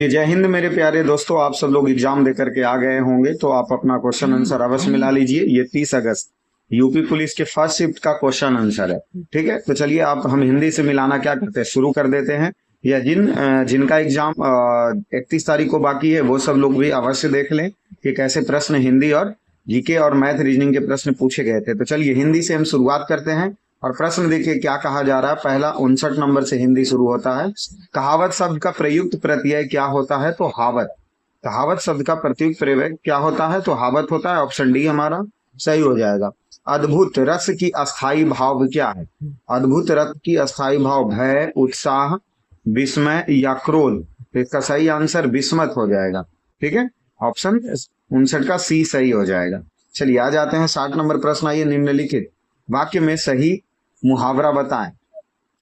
जय हिंद मेरे प्यारे दोस्तों। आप सब लोग एग्जाम देकर के आ गए होंगे तो आप अपना क्वेश्चन आंसर अवश्य मिला लीजिए। ये 30 अगस्त यूपी पुलिस के फर्स्ट शिफ्ट का क्वेश्चन आंसर है। ठीक है, तो चलिए आप हम हिंदी से मिलाना क्या करते हैं, शुरू कर देते हैं। या जिनका एग्जाम 31 तारीख को बाकी है वो सब लोग भी अवश्य देख लें कि कैसे प्रश्न हिंदी और जीके और मैथ रीजनिंग के प्रश्न पूछे गए थे। तो चलिए हिंदी से हम शुरुआत करते हैं। और प्रश्न देखिए क्या कहा जा रहा है। पहला 59 नंबर से हिंदी शुरू होता है। कहावत शब्द का प्रयुक्त प्रत्यय क्या होता है, तो हावत। कहावत शब्द का प्रत्युक्त प्रत्यय क्या होता है, तो हावत होता है। ऑप्शन डी हमारा सही हो जाएगा। अद्भुत रस की अस्थाई भाव क्या है। अद्भुत रस की अस्थाई भाव भय, उत्साह, विस्मय या क्रोध। तो इसका सही आंसर विस्मत हो जाएगा। ठीक है, ऑप्शन 59 का सी सही हो जाएगा। चलिए आ जाते हैं 60 नंबर प्रश्न। आइए, निम्नलिखित वाक्य में सही मुहावरा बताएं।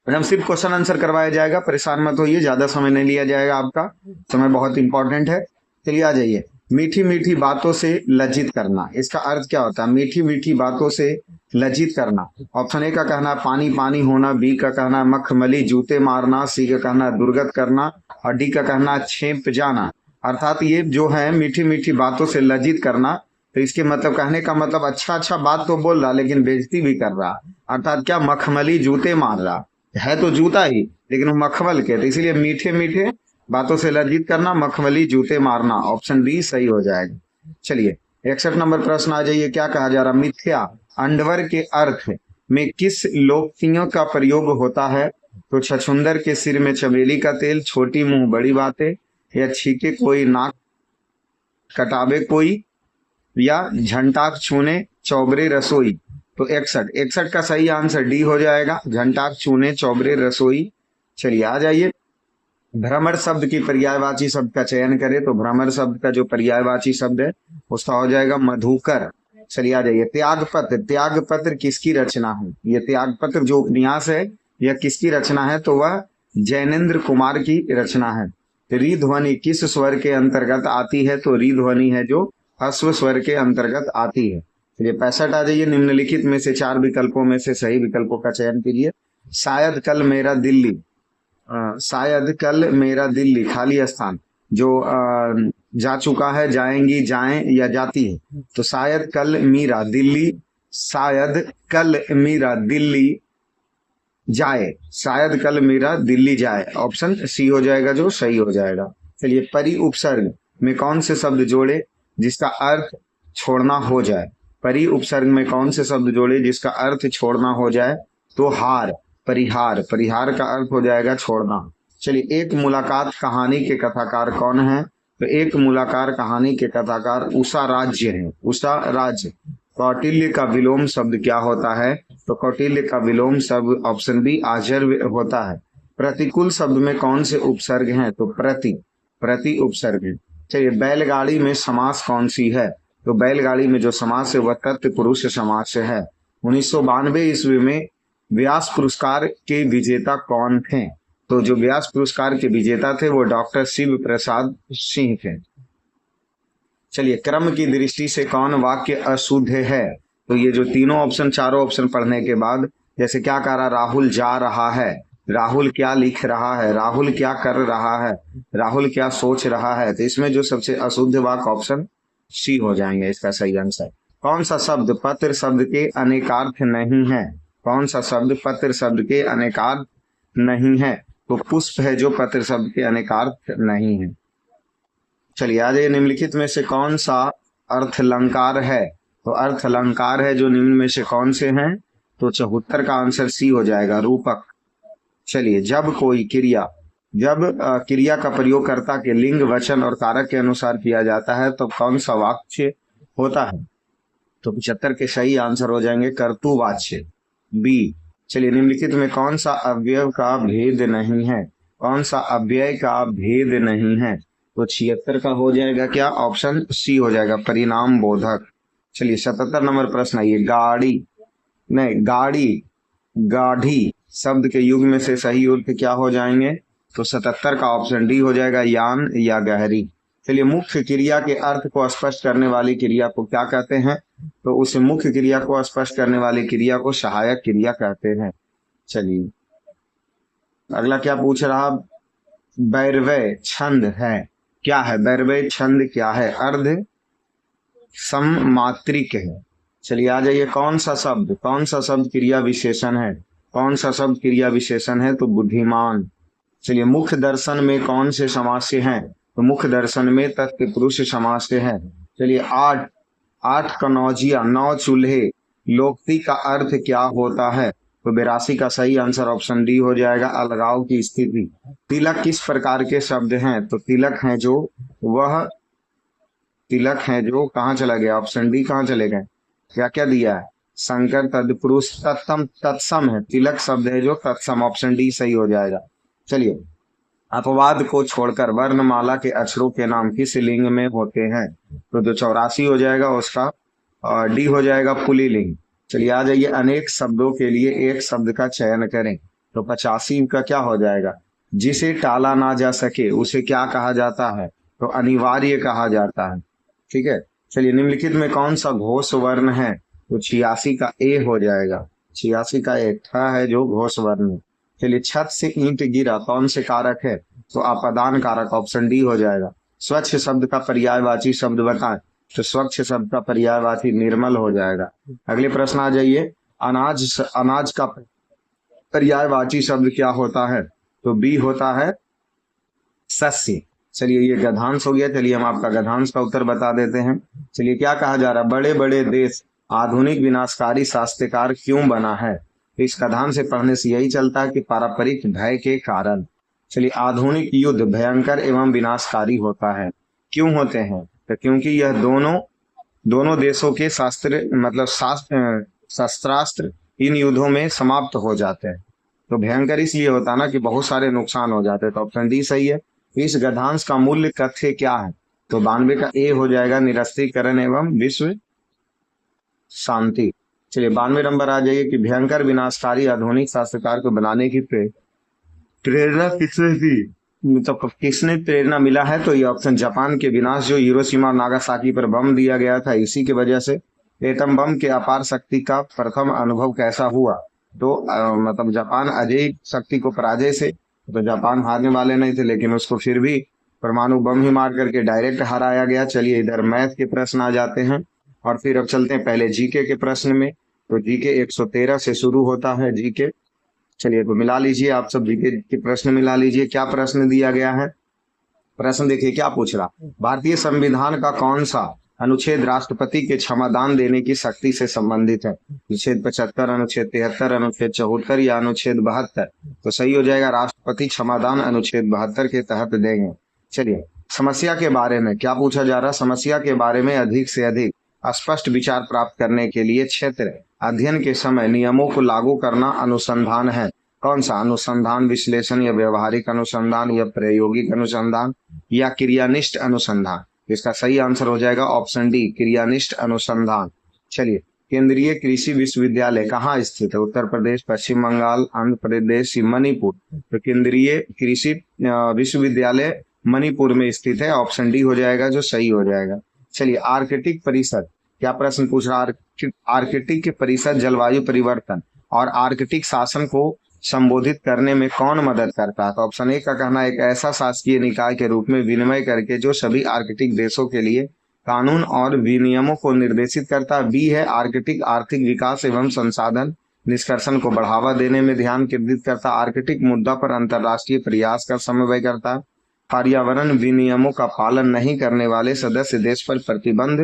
मैडम सिर्फ क्वेश्चन आंसर करवाया जाएगा, परेशान मत होइए, ज्यादा समय नहीं लिया जाएगा, आपका समय बहुत इंपॉर्टेंट है। चलिए आ जाइए। मीठी मीठी बातों से लज्जित करना, इसका अर्थ क्या होता है। मीठी मीठी बातों से लज्जित करना। ऑप्शन ए का कहना है पानी पानी होना, बी का कहना है मखमली जूते मारना, सी का कहना है दुर्गत करना और डी का कहना है छेप जाना। अर्थात ये जो है मीठी मीठी बातों से लज्जित करना, तो इसके मतलब कहने का मतलब अच्छा अच्छा बात तो बोल रहा लेकिन बेइज्जती भी कर रहा। अर्थात क्या, मखमली जूते मार रहा है, तो जूता ही लेकिन वो मखमल के, तो इसीलिए मीठे मीठे बातों से लज्जित करना, मखमली जूते मारना। ऑप्शन बी सही हो जाएगा। चलिए 61 नंबर प्रश्न आ जाइए। क्या कहा जा रहा, मिथ्या अंडवर के अर्थ में किस लोकोक्तियों का प्रयोग होता है, तो छछूंदर के सिर में चमेली का तेल, छोटी मुंह बड़ी बातें, या छीके कोई नाक कटावे कोई, या झंटाक छूने चौबरे रसोई। तो 61 का सही आंसर डी हो जाएगा, झंटाक छूने चौबरे रसोई। चलिए आ जाइए। भ्रमर शब्द की पर्यायवाची शब्द का चयन करें, तो भ्रमर शब्द का जो पर्यायवाची शब्द है उसका हो जाएगा मधुकर। चलिए आ जाइए। त्यागपत्र, त्यागपत्र किसकी रचना है। ये त्यागपत्र जो उपन्यास है यह किसकी रचना है, तो वह जैनेन्द्र कुमार की रचना है। री ध्वनि किस स्वर के अंतर्गत आती है, तो री ध्वनि है जो ह्रस्व स्वर के अंतर्गत आती है। चलिए 65 आ जाइए। निम्नलिखित में से 4 विकल्पों में से सही विकल्पों का चयन कीजिए। शायद कल मेरा दिल्ली, शायद कल मेरा दिल्ली खाली स्थान जो जा चुका है, जाएंगी, जाएं या जाती है, तो शायद कल मीरा दिल्ली, शायद कल मीरा दिल्ली जाए, शायद कल मेरा दिल्ली जाए। ऑप्शन सी हो जाएगा जो सही हो जाएगा। चलिए परि उपसर्ग में कौन से शब्द जोड़े जिसका अर्थ छोड़ना हो जाए। परि उपसर्ग में कौन से शब्द जोड़े जिसका अर्थ छोड़ना हो जाए, तो हार, परिहार। परिहार का अर्थ हो जाएगा छोड़ना। चलिए एक मुलाकात कहानी के कथाकार कौन है, तो एक मुलाकात कहानी के कथाकार उषा राज्य है, उषा राज्य। कौटिल्य का विलोम शब्द क्या होता है, तो कौटिल्य का विलोम शब्द ऑप्शन बी आचार्य होता है। प्रतिकूल शब्द में कौन से उपसर्ग हैं, तो प्रति, प्रति उपसर्ग है। चलिए बैलगाड़ी में समास कौन सी है, तो बैलगाड़ी में जो समास है वह तत्पुरुष समास है। 1992 ईस्वी में व्यास पुरस्कार के विजेता कौन थे, तो जो व्यास पुरस्कार के विजेता थे वो डॉक्टर शिव प्रसाद सिंह थे। चलिए क्रम की दृष्टि से कौन वाक्य अशुद्ध है, तो ये जो तीनों ऑप्शन, चारों ऑप्शन पढ़ने के बाद, जैसे क्या कह रहा, राहुल जा रहा है, राहुल क्या लिख रहा है, राहुल क्या कर रहा है, राहुल क्या सोच रहा है, तो इसमें जो सबसे अशुद्ध वाक्य ऑप्शन सी हो जाएंगे इसका सही आंसर। कौन सा शब्द पत्र शब्द के अनेकार्थ नहीं है, कौन सा शब्द पत्र शब्द के अनेकार्थ नहीं है, तो पुष्प है जो पत्र शब्द के अनेकार्थ नहीं है। चलिए आ जाइए। निम्नलिखित में से कौन सा अर्थलंकार है, तो अर्थलंकार है जो निम्न में से कौन से हैं, तो 74 का आंसर सी हो जाएगा, रूपक। चलिए जब कोई क्रिया, जब क्रिया का प्रयोग कर्ता के लिंग वचन और कारक के अनुसार किया जाता है तो कौन सा वाक्य होता है, तो 75 के सही आंसर हो जाएंगे कर्तुवाच्य, बी। चलिए निम्नलिखित में कौन सा अव्यय का भेद नहीं है, कौन सा अव्यय का भेद नहीं है, तो 76 का हो जाएगा क्या, ऑप्शन सी हो जाएगा, परिणाम बोधक। चलिए 77 नंबर प्रश्न आइए। गाड़ी, नहीं गाड़ी, गाढ़ी शब्द के युग में से सही अर्थ क्या हो जाएंगे, तो 77 का ऑप्शन डी हो जाएगा, यान या गहरी। चलिए मुख्य क्रिया के अर्थ को स्पष्ट करने वाली क्रिया को क्या कहते हैं, तो उस मुख्य क्रिया को स्पष्ट करने वाली क्रिया को सहायक क्रिया कहते हैं। चलिए अगला क्या पूछ रहा, बैरवय छंद है, क्या है बैरवय छंद, क्या है, अर्ध सममात्रिक है। चलिए आ जाइए, कौन सा शब्द क्रिया विशेषण है, कौन सा शब्द क्रिया विशेषण है, तो बुद्धिमान। चलिए मुख्य दर्शन में कौन से समास से हैं, तो मुख्य दर्शन में तत्पुरुष समास से हैं। चलिए आठ, आठ कनौजिया, 9 चूल्हे, लोकती का अर्थ क्या होता है, तो 82 का सही आंसर ऑप्शन डी हो जाएगा, अलगाव की स्थिति। तिलक किस प्रकार के शब्द हैं, तो तिलक है जो वह, तिलक है जो, कहाँ चला गया, ऑप्शन डी कहाँ चले गए, क्या क्या दिया है, संकर, तत्पुरुष, तत्सम, तत्सम है, तिलक शब्द है जो तत्सम, ऑप्शन डी सही हो जाएगा। चलिए अपवाद को छोड़कर वर्णमाला के अक्षरों के नाम किस लिंग में होते हैं, तो जो 84 हो जाएगा उसका डी हो जाएगा, पुल्लिंग। चलिए आ जाइए, अनेक शब्दों के लिए एक शब्द का चयन करें, तो 85 का क्या हो जाएगा, जिसे टाला ना जा सके उसे क्या कहा जाता है, तो अनिवार्य कहा जाता है। ठीक है, चलिए निम्नलिखित में कौन सा घोष वर्ण है, तो 86 का ए हो जाएगा, 86 का ए है जो घोष वर्ण है। चलिए छत से ईंट गिरा कौन से कारक है, तो अपादान कारक, ऑप्शन डी हो जाएगा। स्वच्छ शब्द का पर्यायवाची शब्द बताएं, तो स्वच्छ शब्द का पर्यायवाची निर्मल हो जाएगा। अगले प्रश्न आ जाइए, अनाज का पर्यायवाची शब्द क्या होता है, तो बी होता है सस्य। चलिए ये गद्यांश हो गया, चलिए हम आपका गद्यांश का उत्तर बता देते हैं। चलिए क्या कहा जा रहा है, बड़े बड़े देश आधुनिक विनाशकारी शास्त्रकार क्यों बना है, तो इस गद्यांश से पढ़ने से यही चलता है कि पारंपरिक भय के कारण। चलिए आधुनिक युद्ध भयंकर एवं विनाशकारी होता है, क्यों होते हैं, तो क्योंकि यह दोनों देशों के शस्त्रास्त्र इन युद्धों में समाप्त हो जाते हैं। तो भयंकर इसलिए होता है ना कि बहुत सारे नुकसान हो जाते हैं, तो ऑप्शन डी सही है। इस गद्यांश का मूल्य कथ्य क्या है, तो 92 का ए हो जाएगा, निरस्त्रीकरण एवं विश्व शांति। चलिए 92 नंबर आ जाइए कि भयंकर विनाशकारी आधुनिक शास्त्रकार को बनाने की प्रेरणा किसने दी, मतलब किसने प्रेरणा मिला है, तो ये ऑप्शन जापान के विनाश, जो हिरोशिमा और नागासाकी पर बम दिया गया था, इसी की वजह से। एटम बम के अपार शक्ति का प्रथम अनुभव कैसा हुआ, तो मतलब जापान अजय शक्ति को पराजय से, तो जापान हारने वाले नहीं थे लेकिन उसको फिर भी परमाणु बम ही मार करके डायरेक्ट हराया गया। चलिए इधर मैथ के प्रश्न आ जाते हैं और फिर अब चलते हैं पहले जीके के प्रश्न में। तो जीके 113 से शुरू होता है जीके। चलिए तो मिला लीजिए, आप सब जीके के प्रश्न मिला लीजिए, क्या प्रश्न दिया गया है। प्रश्न देखिए क्या पूछ रहा, भारतीय संविधान का कौन सा अनुच्छेद राष्ट्रपति के क्षमादान देने की शक्ति से संबंधित है, अनुच्छेद 75, अनुच्छेद 73, अनुच्छेद 74 या अनुच्छेद 72, तो सही हो जाएगा राष्ट्रपति क्षमादान अनुच्छेद 72 के तहत देंगे। चलिए समस्या के बारे में क्या पूछा जा रहा, समस्या के बारे में अधिक से अधिक स्पष्ट विचार प्राप्त करने के लिए क्षेत्र अध्ययन के समय नियमों को लागू करना अनुसंधान है। कौन सा, अनुसंधान, विश्लेषण या व्यवहारिक अनुसंधान या प्रायोगिक अनुसंधान या क्रियानिष्ठ अनुसंधान, इसका सही आंसर हो जाएगा ऑप्शन डी, क्रियानिष्ठ अनुसंधान। चलिए केंद्रीय कृषि विश्वविद्यालय कहाँ स्थित है, उत्तर प्रदेश, पश्चिम बंगाल, आंध्र प्रदेश, मणिपुर, तो केंद्रीय कृषि विश्वविद्यालय मणिपुर में स्थित है, ऑप्शन डी हो जाएगा जो सही हो जाएगा। चलिए आर्कटिक परिषद, क्या प्रश्न पूछ रहा, आर्कटिक परिषद जलवायु परिवर्तन और आर्कटिक शासन को संबोधित करने में कौन मदद करता है, तो ऑप्शन ए का कहना एक ऐसा शासकीय निकाय के रूप में विनिमय करके जो सभी आर्कटिक देशों के लिए कानून और विनियमों को निर्देशित करता है। बी है आर्कटिक आर्थिक विकास एवं संसाधन निष्कर्षण को बढ़ावा देने में ध्यान केंद्रित करता है, आर्कटिक मुद्दा पर अंतर्राष्ट्रीय प्रयास का समन्वय करता है, पर्यावरण विनियमों का पालन नहीं करने वाले सदस्य देश पर प्रतिबंध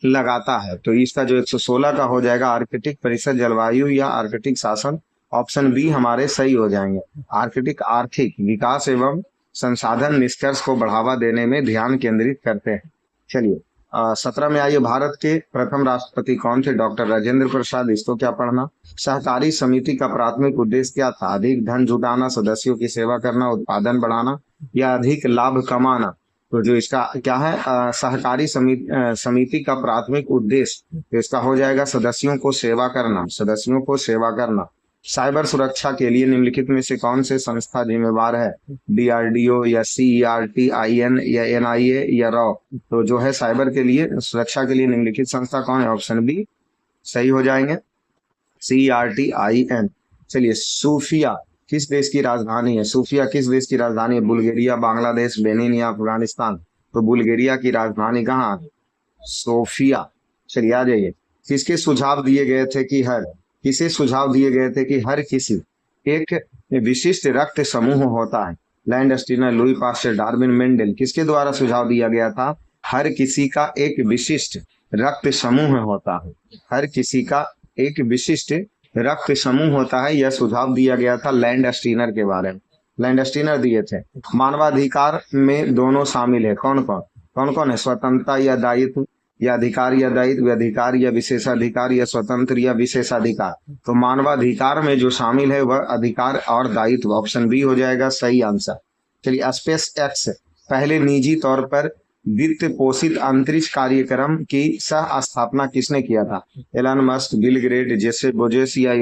लगाता है। तो इसका जो 116 का हो जाएगा आर्कटिक परिषद जलवायु या आर्कटिक शासन, ऑप्शन बी हमारे सही हो जाएंगे। आर्कटिक आर्थिक विकास एवं संसाधन निष्कर्ष को बढ़ावा देने में ध्यान केंद्रित करते हैं। चलिए 17 में आइए, भारत के प्रथम राष्ट्रपति कौन थे, डॉक्टर राजेंद्र प्रसाद, इसको क्या पढ़ना। सहकारी समिति का प्राथमिक उद्देश्य क्या था, अधिक धन जुटाना, सदस्यों की सेवा करना, उत्पादन बढ़ाना या अधिक लाभ कमाना, तो जो इसका क्या है सहकारी समिति का प्राथमिक उद्देश्य, तो इसका हो जाएगा सदस्यों को सेवा करना, सदस्यों को सेवा करना। साइबर सुरक्षा के लिए निम्नलिखित में से कौन से संस्था जिम्मेवार है, DRDO या CERT-IN या NIA या रॉ, तो जो है साइबर के लिए सुरक्षा के लिए निम्नलिखित संस्था कौन है, ऑप्शन बी सही हो जाएंगे, CERT-IN। चलिए सूफिया किस देश की राजधानी है? सोफिया किस देश की राजधानी है? बुल्गारिया, बांग्लादेश, बेनिन या अफगानिस्तान? तो बुल्गारिया की राजधानी कहाँ है? सोफिया। चलिए आ जाइए। किसके सुझाव दिए गए थे कि हर किसे सुझाव दिए गए थे कि हर किसी एक विशिष्ट रक्त समूह होता है? Land Steiner, Louis Pasteur, Darwin, Mendel. किसके द्वारा सुझाव दिया गया था? हर किसी का एक विशिष्ट रक्त समूह होता है। हर किसी का एक विशिष्ट रक्त समूह होता है, यह सुझाव दिया गया था लैंड स्टीनर के बारे में। लैंड स्टीनर दिए थे। मानवाधिकार में दोनों शामिल है। कौन कौन? कौन कौन है? स्वतंत्रता या दायित्व, या अधिकार या दायित्व, अधिकार या विशेषाधिकार, या स्वतंत्र या विशेषाधिकार? तो मानवाधिकार में जो शामिल है वह अधिकार और दायित्व। ऑप्शन बी हो जाएगा सही आंसर। चलिए, स्पेस एक्स पहले निजी तौर पर वित्त पोषित अंतरिक्ष कार्यक्रम की सह स्थापना किसने किया था? Elon Musk, Bill Gates, Jeff Bezos या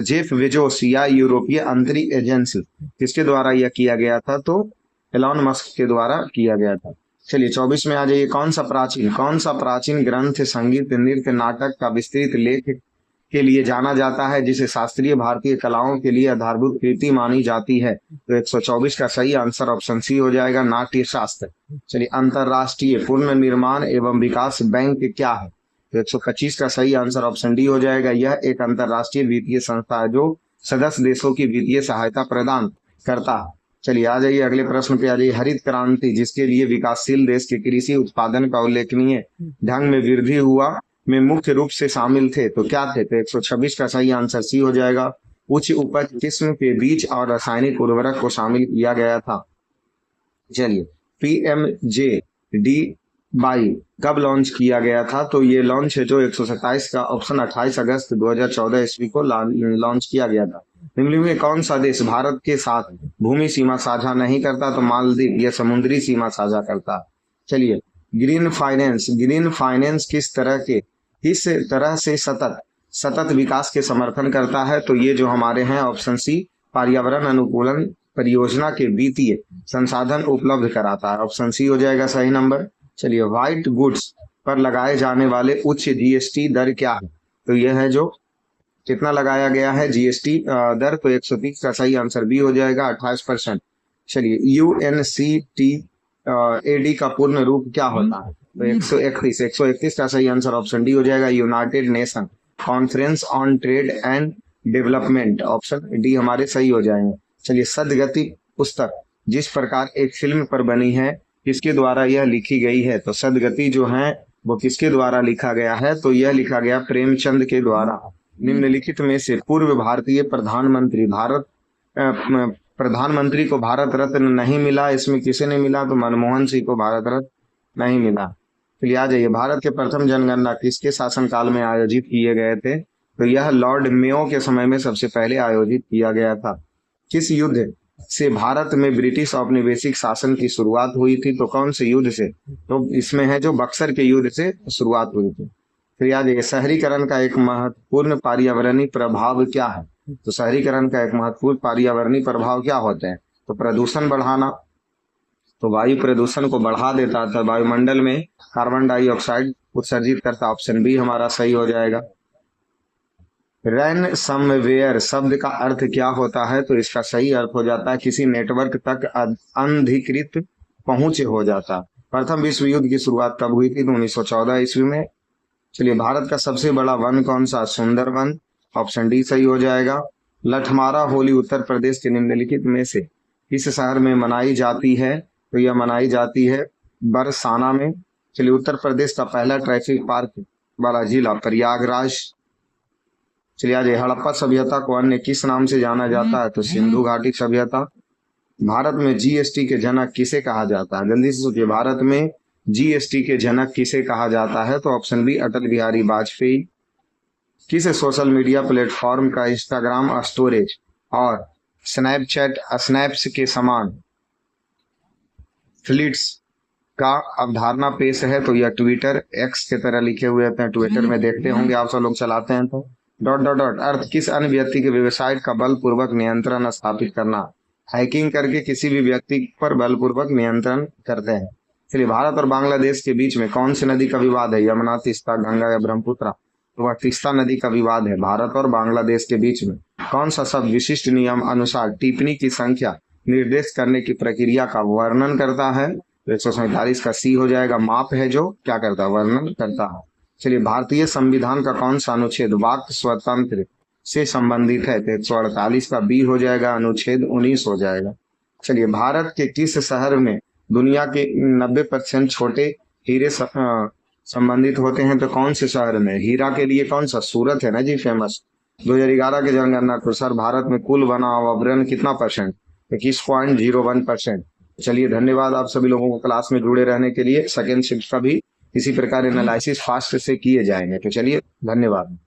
जेफ बेजोस या यूरोपीय अंतरिक्ष एजेंसी? किसके द्वारा यह किया गया था? तो एलन मस्क के द्वारा किया गया था। चलिए 24 में आ जाइए। कौन सा प्राचीन ग्रंथ संगीत, नृत्य, नाटक का विस्तृत लेख के लिए जाना जाता है, जिसे शास्त्रीय भारतीय कलाओं के लिए आधारभूत कृति मानी जाती है? तो 124 का सही आंसर ऑप्शन सी हो जाएगा, नाट्य शास्त्र। चलिए, अंतरराष्ट्रीय पुनर्निर्माण एवं विकास बैंक क्या है? तो 125 का सही आंसर ऑप्शन डी हो जाएगा। यह एक अंतरराष्ट्रीय वित्तीय संस्था है जो सदस्य देशों की वित्तीय सहायता प्रदान करता है। चलिए आ जाइए अगले प्रश्न पे आ जाइए। हरित क्रांति, जिसके लिए विकासशील देश के कृषि उत्पादन का उल्लेखनीय ढंग में वृद्धि हुआ, में मुख्य रूप से शामिल थे, तो क्या थे? तो 126 का सही आंसर सी हो जाएगा। उच्च उपज किस्म के बीज और रासायनिक उर्वरक को शामिल किया गया था। चलिए, PMJD कब लॉन्च किया गया था? तो ये लॉन्च है जो 127 का ऑप्शन 28 अगस्त 2014 ईस्वी को लॉन्च किया गया था। निम्न में कौन सा देश भारत के साथ भूमि सीमा साझा नहीं करता? तो मालदीव, यह समुद्री सीमा साझा करता। चलिए, ग्रीन फाइनेंस किस तरह से सतत विकास के समर्थन करता है? तो ये जो हमारे हैं ऑप्शन सी, पर्यावरण अनुकूलन परियोजना के वित्तीय संसाधन उपलब्ध कराता है। ऑप्शन सी हो जाएगा सही नंबर। चलिए, व्हाइट गुड्स पर लगाए जाने वाले उच्च GST दर क्या है? तो यह है जो कितना लगाया गया है GST दर? तो 130 का सही आंसर बी हो जाएगा, 28%। चलिए, UNCTAD का पूर्ण रूप क्या होता है? तो 131 का सही आंसर ऑप्शन डी हो जाएगा, United nation conference on trade and development. Option D हमारे सही हो जाएंगे। चलिए, सदगति पुस्तक जिस प्रकार एक फिल्म पर बनी है, किसके द्वारा यह लिखी गई है? तो सदगति जो है वो किसके द्वारा लिखा गया है? तो यह लिखा गया प्रेमचंद के द्वारा। निम्नलिखित में से पूर्व भारतीय प्रधानमंत्री को भारत रत्न नहीं मिला, इसमें किसे नहीं मिला? तो मनमोहन सिंह को भारत रत्न नहीं मिला। चलिए आ जाइए। भारत के प्रथम जनगणना किसके शासनकाल में आयोजित किए गए थे? तो यह लॉर्ड मेयो के समय में सबसे पहले आयोजित किया गया था। किस युद्ध से भारत में ब्रिटिश औपनिवेशिक शासन की शुरुआत हुई थी? तो कौन से युद्ध से? तो इसमें है जो बक्सर के युद्ध से शुरुआत हुई थी। फिर याद है, शहरीकरण का एक महत्वपूर्ण पर्यावरणीय प्रभाव क्या है? तो शहरीकरण का एक महत्वपूर्ण पर्यावरणीय प्रभाव क्या होते हैं? तो प्रदूषण बढ़ाना। तो वायु प्रदूषण को बढ़ा देता था, वायुमंडल में कार्बन डाइऑक्साइड उत्सर्जित करता। ऑप्शन बी हमारा सही हो जाएगा। रैनसमवेयर शब्द का अर्थ क्या होता है? तो इसका सही अर्थ हो जाता है किसी नेटवर्क तक अनधिकृत पहुंच हो जाता। प्रथम विश्व युद्ध की शुरुआत कब हुई थी? तो 1914 ईस्वी में। चलिए, भारत का सबसे बड़ा वन कौन सा? सुंदरवन। ऑप्शन डी सही हो जाएगा। लठमारा होली उत्तर प्रदेश के निम्नलिखित में से किस शहर में मनाई जाती है? तो यह मनाई जाती है बरसाना में। चलिए, उत्तर प्रदेश का पहला ट्रैफिक पार्क वाला जिला प्रयागराज। चलिए आज हड़प्पा सभ्यता को अन्य किस नाम से जाना जाता है? तो सिंधु घाटी सभ्यता। भारत में GST के जनक किसे कहा जाता है? जल्दी से सोचिए, भारत में GST के जनक किसे कहा जाता है? तो ऑप्शन बी अटल बिहारी वाजपेयी। किस सोशल मीडिया प्लेटफॉर्म का इंस्टाग्राम स्टोरेज और स्नैपचैट स्नैप्स के समान फ्लीट्स का अवधारणा पेश है? तो यह ट्विटर एक्स के तरह लिखे हुए हैं, ट्विटर में देखते होंगे आप सब लोग चलाते हैं। तो ... अर्थ किस अन्य व्यक्ति के वेबसाइट का बलपूर्वक नियंत्रण स्थापित करना? हैकिंग करके किसी भी व्यक्ति पर बलपूर्वक नियंत्रण करते हैं। चलिए, भारत और बांग्लादेश के बीच में कौन सी नदी का विवाद है? यमुना, तीस्ता, गंगा या ब्रह्मपुत्र? तो वह तीस्ता नदी का विवाद है भारत और बांग्लादेश के बीच में। कौन सा शब्द विशिष्ट नियम अनुसार टिप्पणी की संख्या निर्देश करने की प्रक्रिया का वर्णन करता है? तो 147 का सी हो जाएगा। माप है जो क्या करता है, वर्णन करता है। चलिए, भारतीय संविधान का कौन सा अनुच्छेद वाक स्वतंत्र से संबंधित है? तो 148 का बी हो जाएगा, अनुच्छेद 19 हो जाएगा। चलिए, भारत के किस शहर में दुनिया के 90% छोटे हीरे संबंधित होते हैं? तो कौन से शहर में? हीरा के लिए कौन सा? सूरत है ना जी फेमस। 2011 के जनगणना के अनुसार भारत में कुल वना आवरण कितना परसेंट? 21.01%। चलिए, धन्यवाद आप सभी लोगों को क्लास में जुड़े रहने के लिए। सेकेंड शिफ्ट का भी इसी प्रकार एनालिसिस फास्ट से किए जाएंगे। तो चलिए, धन्यवाद।